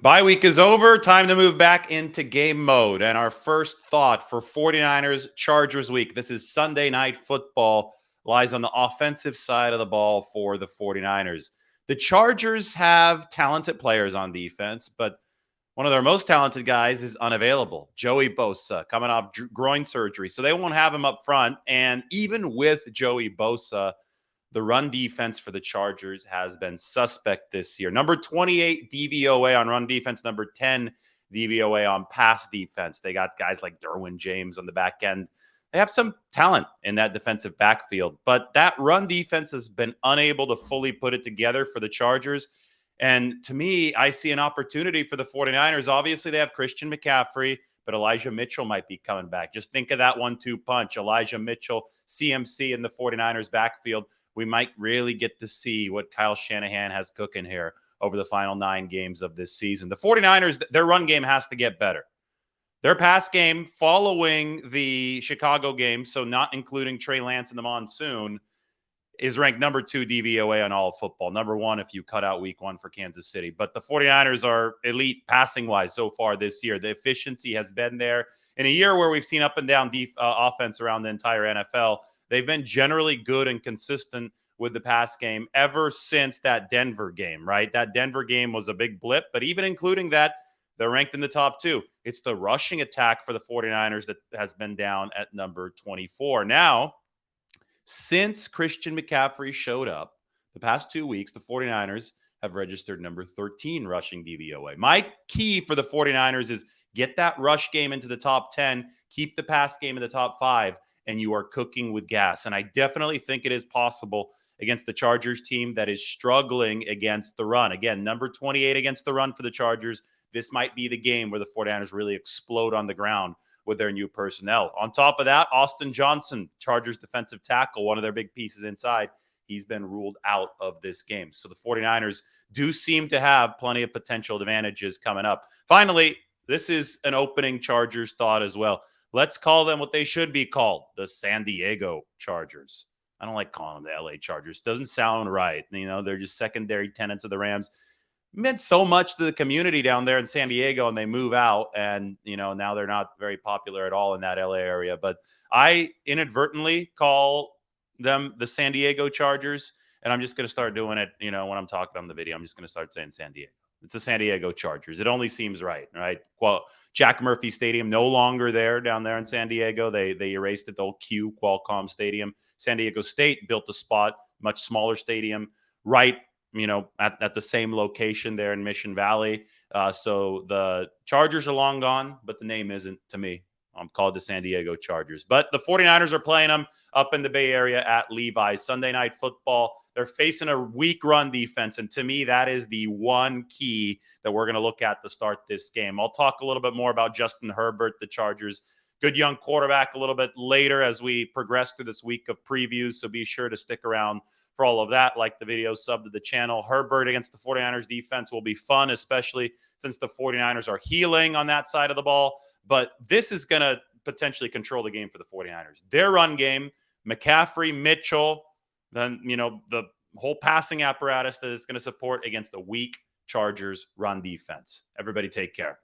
Bye week is over. Time to move back into game mode. And our first thought for 49ers Chargers week. This is Sunday night football, lies on the offensive side of the ball for the 49ers. The Chargers have talented players on defense, but one of their most talented guys is unavailable. Joey Bosa coming off groin surgery. So they won't have him up front. And even with Joey Bosa, the run defense for the Chargers has been suspect this year. Number 28 DVOA on run defense, number 10 DVOA on pass defense. They got guys like Derwin James on the back end. They have some talent in that defensive backfield, but that run defense has been unable to fully put it together for the Chargers. And to me, I see an opportunity for the 49ers. Obviously, they have Christian McCaffrey, but Elijah Mitchell might be coming back. Just think of that 1-2 punch. Elijah Mitchell, CMC in the 49ers backfield. We might really get to see what Kyle Shanahan has cooking here over the final 9 games of this season. The 49ers, their run game has to get better. Their pass game following the Chicago game, so not including Trey Lance in the monsoon, is ranked number 2 DVOA on all of football. Number 1 if you cut out week 1 for Kansas City. But the 49ers are elite passing-wise so far this year. The efficiency has been there. In a year where we've seen up and down offense around the entire NFL, they've been generally good and consistent with the pass game ever since that Denver game, right? That Denver game was a big blip, but even including that, they're ranked in the top 2. It's the rushing attack for the 49ers that has been down at number 24. Now, since Christian McCaffrey showed up the past 2 weeks, the 49ers have registered number 13 rushing DVOA. My key for the 49ers is get that rush game into the top 10, keep the pass game in the top 5, and you are cooking with gas. And I definitely think it is possible against the Chargers team that is struggling against the run. Again, number 28 against the run for the Chargers. This might be the game where the 49ers really explode on the ground with their new personnel. On top of that, Austin Johnson, Chargers defensive tackle, one of their big pieces inside, he's been ruled out of this game. So the 49ers do seem to have plenty of potential advantages coming up. Finally, this is an opening Chargers thought as well. Let's call them what they should be called, the San Diego Chargers. I don't like calling them the LA Chargers. Doesn't sound right. You know, they're just secondary tenants of the Rams. Meant so much to the community down there in San Diego, and they move out, and now they're not very popular at all in that LA area. But I inadvertently call them the San Diego Chargers, and I'm just going to start doing it. When I'm talking on the video, I'm just going to start saying San Diego. It's the San Diego Chargers. It only seems right? Well, Jack Murphy Stadium no longer there down there in San Diego. They erased it. The old Q Qualcomm Stadium. San Diego State built a spot, much smaller stadium, right at the same location there in Mission Valley. So the Chargers are long gone, but the name isn't to me. I'm called the San Diego Chargers. But the 49ers are playing them up in the Bay Area at Levi's. Sunday Night Football. They're facing a weak run defense. And to me, that is the one key that we're going to look at to start this game. I'll talk a little bit more about Justin Herbert, the Chargers. Good young quarterback a little bit later as we progress through this week of previews. So be sure to stick around for all of that. Like the video, sub to the channel. Herbert against the 49ers defense will be fun, especially since the 49ers are healing on that side of the ball. But this is going to potentially control the game for the 49ers. Their run game, McCaffrey, Mitchell, then, the whole passing apparatus that it's going to support against a weak Chargers run defense. Everybody take care.